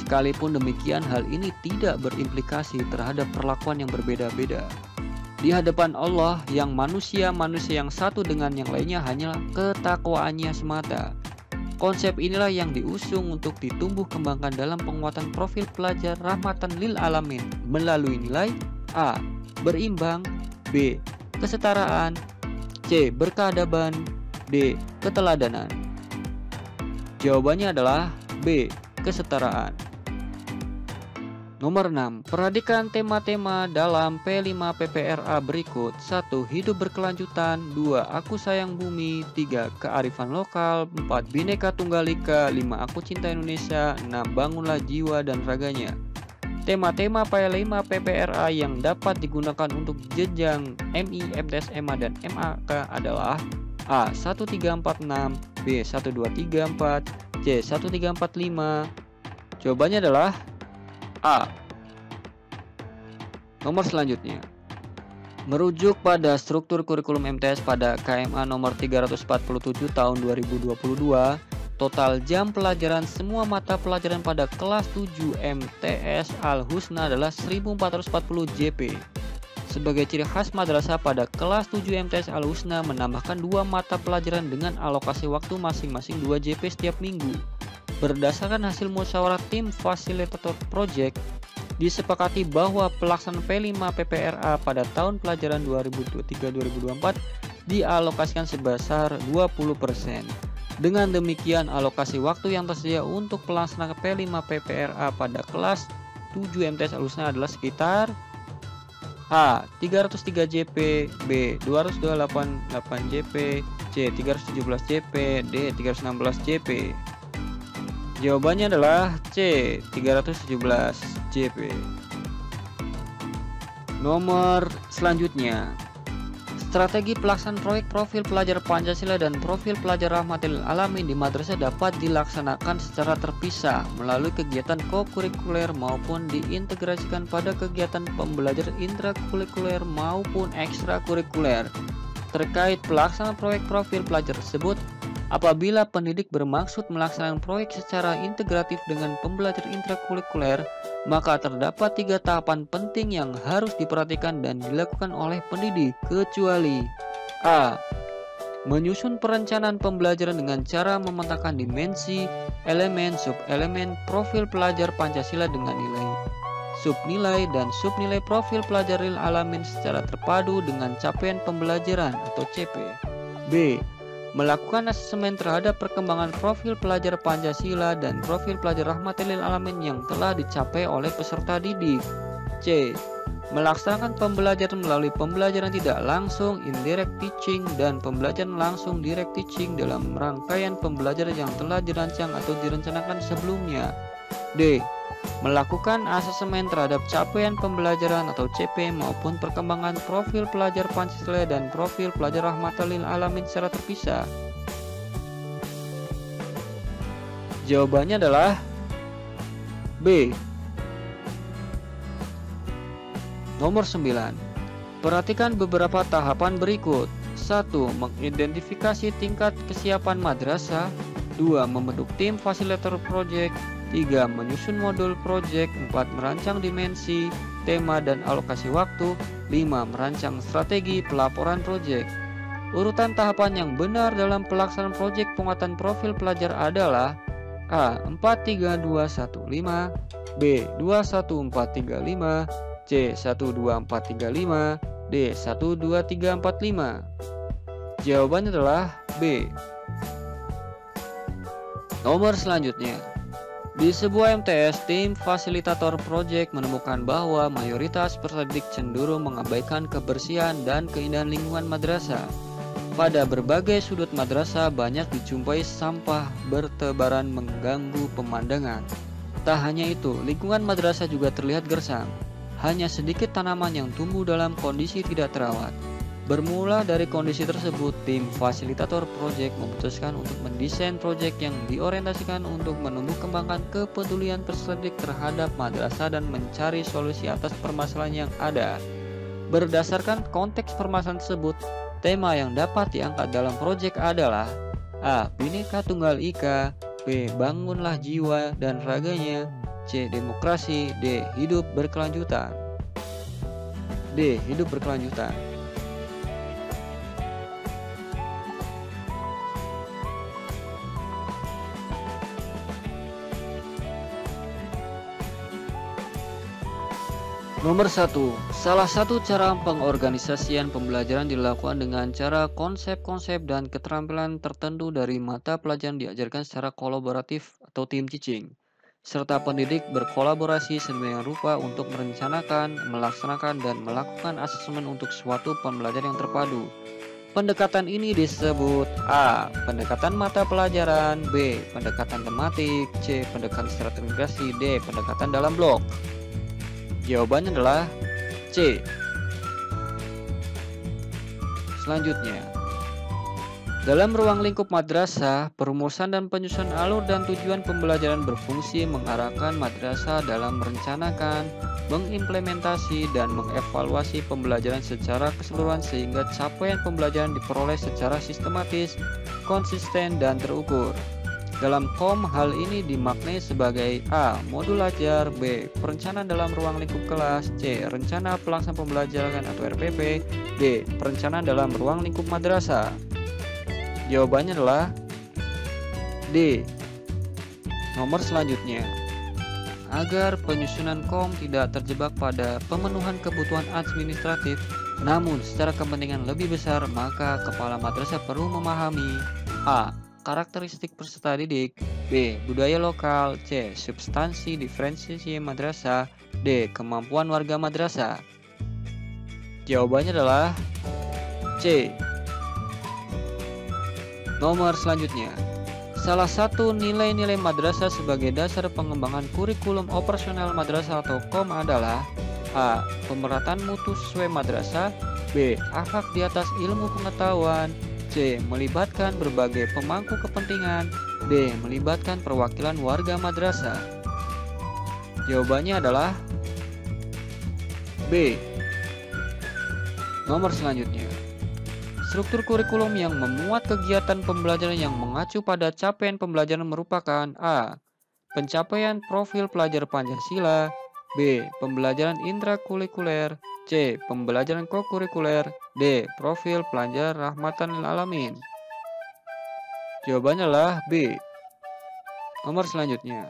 Sekalipun demikian, hal ini tidak berimplikasi terhadap perlakuan yang berbeda-beda. Di hadapan Allah, yang manusia yang satu dengan yang lainnya hanyalah ketakwaannya semata. Konsep inilah yang diusung untuk ditumbuh kembangkan dalam penguatan profil pelajar rahmatan lil alamin melalui nilai: A. Berimbang, B. Kesetaraan, C. Berkeadaban, D. Keteladanan. Jawabannya adalah B. Kesetaraan. Nomor 6. Perhatikan tema-tema dalam P5 PPRA berikut. 1. Hidup berkelanjutan. 2. Aku sayang bumi. 3. Kearifan lokal. 4. Bhinneka Tunggal Ika. 5. Aku cinta Indonesia. 6. Bangunlah jiwa dan raganya. Tema-tema P5 PPRA yang dapat digunakan untuk jenjang MI, MTS, MA, dan MAK adalah A. 1346, B. 1234, C. 1345. Jawabannya adalah A. Nomor selanjutnya, merujuk pada struktur kurikulum MTS pada KMA nomor 347 tahun 2022, total jam pelajaran semua mata pelajaran pada kelas 7 MTS Al-Husna adalah 1440 JP. Sebagai ciri khas madrasah pada kelas 7 MTS Al-Husna menambahkan 2 mata pelajaran dengan alokasi waktu masing-masing 2 JP setiap minggu. Berdasarkan hasil musyawarah tim fasilitator project, disepakati bahwa pelaksanaan P5 PPRA pada tahun pelajaran 2023-2024 dialokasikan sebesar 20%. Dengan demikian, alokasi waktu yang tersedia untuk pelaksanaan P5 PPRA pada kelas 7 MTS Al-Husna adalah sekitar A. 303 JP, B. 228 JP, C. 317 JP, D. 316 JP. Jawabannya adalah C. 317 JP. Nomor selanjutnya, strategi pelaksanaan proyek profil pelajar Pancasila dan profil pelajar Rahmatil Alamin di madrasah dapat dilaksanakan secara terpisah melalui kegiatan kokurikuler maupun diintegrasikan pada kegiatan pembelajaran intrakurikuler maupun ekstrakurikuler. Terkait pelaksanaan proyek profil pelajar tersebut, apabila pendidik bermaksud melaksanakan proyek secara integratif dengan pembelajaran intrakurikuler, maka terdapat 3 tahapan penting yang harus diperhatikan dan dilakukan oleh pendidik, kecuali A. Menyusun perencanaan pembelajaran dengan cara memetakan dimensi, elemen, sub-elemen profil pelajar Pancasila dengan nilai, subnilai, dan subnilai profil pelajar Lil Alamin secara terpadu dengan capaian pembelajaran atau CP. B. Melakukan asesmen terhadap perkembangan profil pelajar Pancasila dan profil pelajar Rahmatil Alamin yang telah dicapai oleh peserta didik. C. Melaksanakan pembelajaran melalui pembelajaran tidak langsung indirect teaching dan pembelajaran langsung direct teaching dalam rangkaian pembelajaran yang telah dirancang atau direncanakan sebelumnya. D. Melakukan asesmen terhadap capaian pembelajaran atau CP maupun perkembangan profil pelajar Pancasila dan profil pelajar Rahmatil Alamin secara terpisah. Jawabannya adalah B. Nomor 9. Perhatikan beberapa tahapan berikut. 1. Mengidentifikasi tingkat kesiapan madrasah. 2. Membentuk tim fasilitator project. 3. Menyusun modul proyek. 4. Merancang dimensi, tema, dan alokasi waktu. 5. Merancang strategi pelaporan proyek. Urutan tahapan yang benar dalam pelaksanaan proyek penguatan profil pelajar adalah A. 43215, B. 21435, C. 12435, D. 12345. Jawabannya adalah B. Nomor selanjutnya, di sebuah MTS, tim fasilitator proyek menemukan bahwa mayoritas peserta didik cenderung mengabaikan kebersihan dan keindahan lingkungan madrasah. Pada berbagai sudut madrasah banyak dijumpai sampah bertebaran mengganggu pemandangan. Tak hanya itu, lingkungan madrasah juga terlihat gersang. Hanya sedikit tanaman yang tumbuh dalam kondisi tidak terawat. Bermula dari kondisi tersebut, tim fasilitator proyek memutuskan untuk mendesain proyek yang diorientasikan untuk menumbuh kembangkan kepedulian peserta didik terhadap madrasah dan mencari solusi atas permasalahan yang ada. Berdasarkan konteks permasalahan tersebut, tema yang dapat diangkat dalam proyek adalah A. Bhinneka Tunggal Ika, B. Bangunlah jiwa dan raganya, C. Demokrasi, D. Hidup berkelanjutan. D. Hidup berkelanjutan. Nomor 1. Salah satu cara pengorganisasian pembelajaran dilakukan dengan cara konsep-konsep dan keterampilan tertentu dari mata pelajaran diajarkan secara kolaboratif atau team teaching. serta pendidik berkolaborasi sedemikian rupa untuk merencanakan, melaksanakan, dan melakukan asesmen untuk suatu pembelajaran yang terpadu. Pendekatan ini disebut A. Pendekatan mata pelajaran, B. Pendekatan tematik, C. Pendekatan stratifikasi, D. Pendekatan dalam blok. Jawabannya adalah C. Selanjutnya, dalam ruang lingkup madrasah, perumusan dan penyusunan alur dan tujuan pembelajaran berfungsi mengarahkan madrasah dalam merencanakan, mengimplementasi, dan mengevaluasi pembelajaran secara keseluruhan sehingga capaian pembelajaran diperoleh secara sistematis, konsisten, dan terukur. Dalam KOM, hal ini dimaknai sebagai A. Modul ajar, B. Perencanaan dalam ruang lingkup kelas, C. Rencana pelaksanaan pembelajaran atau RPP, D. Perencanaan dalam ruang lingkup madrasah. Jawabannya adalah D. Nomor selanjutnya, agar penyusunan KOM tidak terjebak pada pemenuhan kebutuhan administratif, namun secara kepentingan lebih besar, maka kepala madrasah perlu memahami A. Karakteristik peserta didik, B. Budaya lokal, C. Substansi diferensiasi madrasah, D. Kemampuan warga madrasah. Jawabannya adalah C. Nomor selanjutnya, salah satu nilai-nilai madrasah sebagai dasar pengembangan kurikulum operasional madrasah atau KOM adalah A. Pemerataan mutu sesuai madrasah, B. Akhlak di atas ilmu pengetahuan, C. Melibatkan berbagai pemangku kepentingan, D. Melibatkan perwakilan warga madrasah. Jawabannya adalah B. Nomor selanjutnya, struktur kurikulum yang memuat kegiatan pembelajaran yang mengacu pada capaian pembelajaran merupakan A. Pencapaian profil pelajar Pancasila, B. Pembelajaran intrakurikuler, C. Pembelajaran kokurikuler, D. Profil pelajar rahmatan lil alamin. Jawabannya adalah B. Nomor selanjutnya,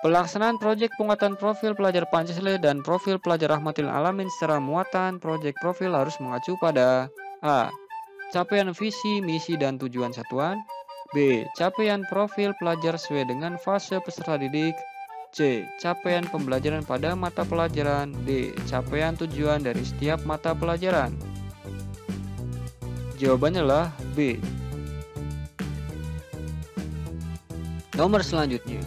pelaksanaan proyek penguatan profil pelajar Pancasila dan profil pelajar rahmatil alamin secara muatan proyek profil harus mengacu pada A. Capaian visi, misi, dan tujuan satuan, B. Capaian profil pelajar sesuai dengan fase peserta didik, C. Capaian pembelajaran pada mata pelajaran, D. Capaian tujuan dari setiap mata pelajaran. Jawabannya adalah B. Nomor selanjutnya,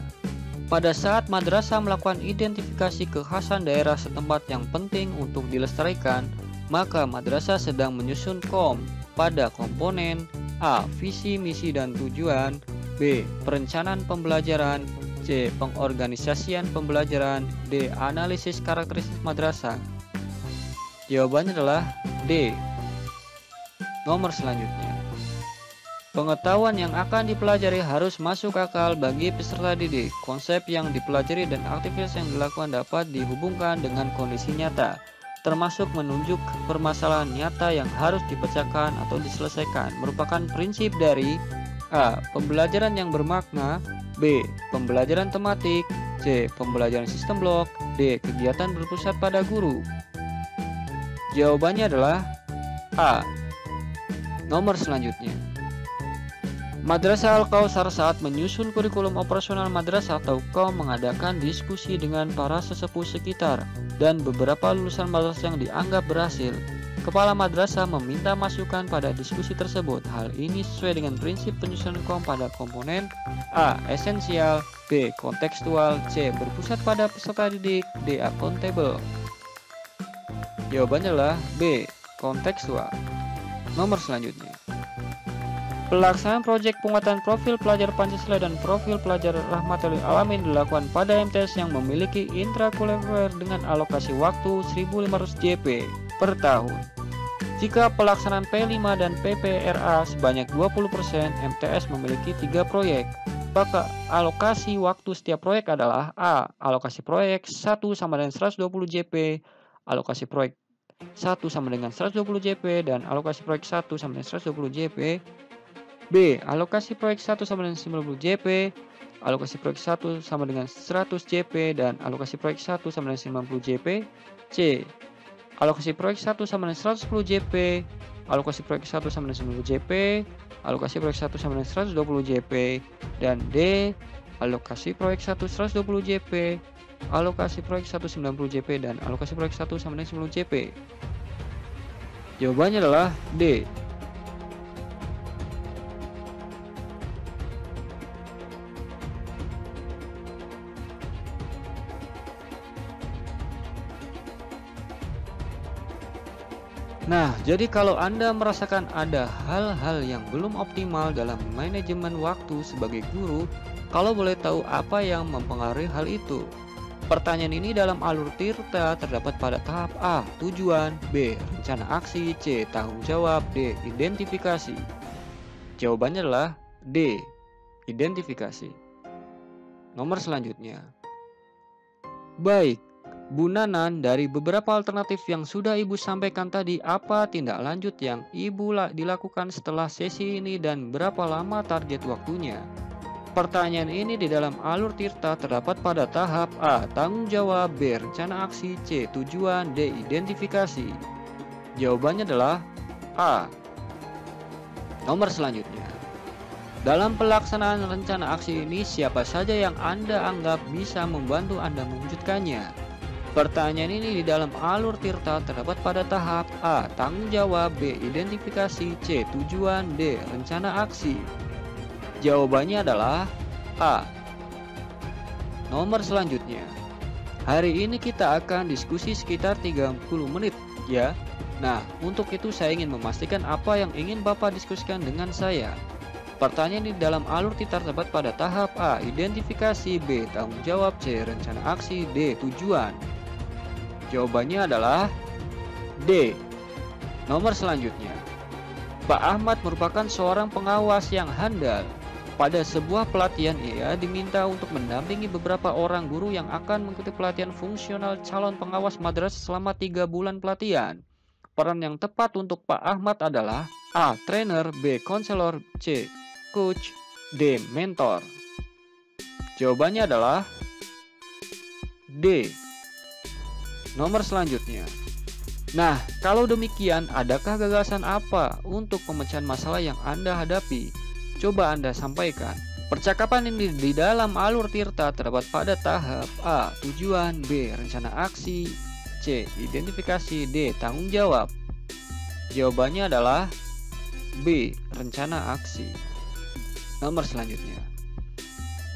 pada saat madrasah melakukan identifikasi kekhasan daerah setempat yang penting untuk dilestarikan, maka madrasah sedang menyusun KOM pada komponen A. Visi, misi, dan tujuan, B. Perencanaan pembelajaran, C. Pengorganisasian pembelajaran, D. Analisis karakteristik madrasah. Jawabannya adalah D. Nomor selanjutnya, pengetahuan yang akan dipelajari harus masuk akal bagi peserta didik. Konsep yang dipelajari dan aktivitas yang dilakukan dapat dihubungkan dengan kondisi nyata, termasuk menunjuk permasalahan nyata yang harus dipecahkan atau diselesaikan. Merupakan prinsip dari A. Pembelajaran yang bermakna, B. Pembelajaran tematik, C. Pembelajaran sistem blok, D. Kegiatan berpusat pada guru. Jawabannya adalah A. Nomor selanjutnya, Madrasah Al-Kautsar saat menyusun kurikulum operasional madrasah atau KOM mengadakan diskusi dengan para sesepuh sekitar dan beberapa lulusan madrasah yang dianggap berhasil. Kepala madrasah meminta masukan pada diskusi tersebut. Hal ini sesuai dengan prinsip penyusunan KOM pada komponen A. Esensial, B. Kontekstual, C. Berpusat pada peserta didik, D. Accountable. Jawabannya adalah B. Kontekstual. Nomor selanjutnya, pelaksanaan proyek penguatan profil pelajar Pancasila dan profil pelajar rahmatul alamin dilakukan pada MTS yang memiliki intrakurikuler dengan alokasi waktu 1500 JP per tahun. Jika pelaksanaan P5 dan PPRA sebanyak 20%, MTS memiliki 3 proyek. Maka alokasi waktu setiap proyek adalah A. Alokasi proyek 1 sama dengan 120 JP, alokasi proyek 1 sama dengan 120 JP, dan alokasi proyek 1 sama dengan 120 JP. B. Alokasi proyek 1 sama dengan 90 JP, alokasi proyek 1 sama dengan 100 JP, dan alokasi proyek 1 sama dengan 90 JP. C. Alokasi proyek 1 sama dengan 110 JP, alokasi proyek 1 sama dengan 90 JP, alokasi proyek 1 sama dengan 120 JP, dan D. alokasi proyek 1 120 JP, alokasi proyek 1 90 JP, dan alokasi proyek 1 sama dengan 10 JP? Jawabannya adalah D. Nah, jadi kalau Anda merasakan ada hal-hal yang belum optimal dalam manajemen waktu sebagai guru, kalau boleh tahu apa yang mempengaruhi hal itu? Pertanyaan ini dalam alur Tirta terdapat pada tahap A, tujuan, B, rencana aksi, C, tanggung jawab, D, identifikasi. Jawabannya adalah D, identifikasi. Nomor selanjutnya. Baik, Bu Nanan, dari beberapa alternatif yang sudah Ibu sampaikan tadi, apa tindak lanjut yang Ibu dilakukan setelah sesi ini dan berapa lama target waktunya? Pertanyaan ini di dalam alur Tirta terdapat pada tahap A, tanggung jawab, B, rencana aksi, C, tujuan, D, identifikasi. Jawabannya adalah A. Nomor selanjutnya. Dalam pelaksanaan rencana aksi ini, siapa saja yang Anda anggap bisa membantu Anda mewujudkannya? Pertanyaan ini di dalam alur Tirta terdapat pada tahap A, tanggung jawab, B, identifikasi, C, tujuan, D, rencana aksi. Jawabannya adalah A. Nomor selanjutnya. Hari ini kita akan diskusi sekitar 30 menit ya. Nah, untuk itu saya ingin memastikan apa yang ingin Bapak diskusikan dengan saya. Pertanyaan di dalam alur Tirta terdapat pada tahap A, identifikasi, B, tanggung jawab, C, rencana aksi, D, tujuan. Jawabannya adalah D. Nomor selanjutnya. Pak Ahmad merupakan seorang pengawas yang handal. Pada sebuah pelatihan, ia diminta untuk mendampingi beberapa orang guru yang akan mengikuti pelatihan fungsional calon pengawas madrasah selama 3 bulan pelatihan. Peran yang tepat untuk Pak Ahmad adalah A, trainer, B, konselor, C, coach, D, mentor. Jawabannya adalah D. Nomor selanjutnya. Nah, kalau demikian, adakah gagasan apa untuk pemecahan masalah yang Anda hadapi? Coba Anda sampaikan. Percakapan ini di dalam alur Tirta terdapat pada tahap A, tujuan, B, rencana aksi, C, identifikasi, D, tanggung jawab. Jawabannya adalah B, rencana aksi. Nomor selanjutnya.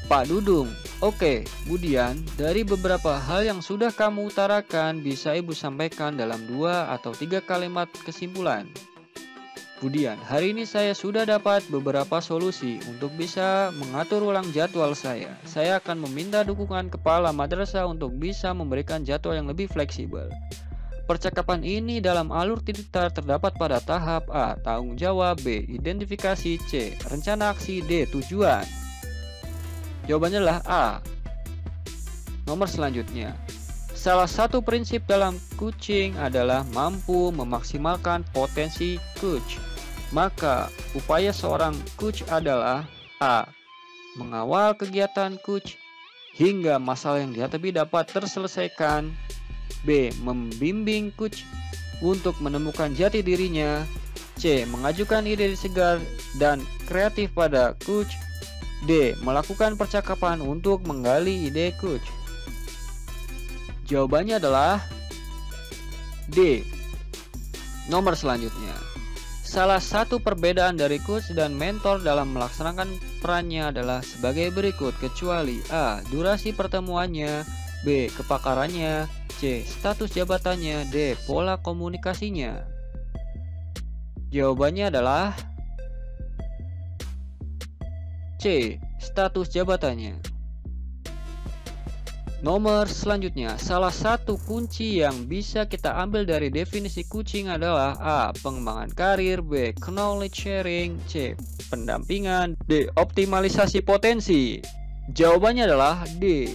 Pak Dudung, oke, kemudian dari beberapa hal yang sudah kamu utarakan, bisa Ibu sampaikan dalam 2 atau 3 kalimat kesimpulan. Kemudian, hari ini saya sudah dapat beberapa solusi untuk bisa mengatur ulang jadwal saya. Saya akan meminta dukungan kepala madrasah untuk bisa memberikan jadwal yang lebih fleksibel. Percakapan ini dalam alur Tirta terdapat pada tahap A, tanggung jawab, B, identifikasi, C, rencana aksi, D, tujuan. Jawabannya adalah A. Nomor selanjutnya. Salah satu prinsip dalam coaching adalah mampu memaksimalkan potensi coach. Maka, upaya seorang coach adalah A. Mengawal kegiatan coach hingga masalah yang dihadapi dapat terselesaikan. B. Membimbing coach untuk menemukan jati dirinya. C. Mengajukan ide segar dan kreatif pada coach. D. Melakukan percakapan untuk menggali ide coach. Jawabannya adalah D. Nomor selanjutnya. Salah satu perbedaan dari coach dan mentor dalam melaksanakan perannya adalah sebagai berikut, kecuali A. Durasi pertemuannya, B. Kepakarannya, C. Status jabatannya, D. Pola komunikasinya. Jawabannya adalah C. Status jabatannya. Nomor selanjutnya, salah satu kunci yang bisa kita ambil dari definisi coaching adalah A. Pengembangan karir, B. Knowledge sharing, C. Pendampingan, D. Optimalisasi potensi. Jawabannya adalah D.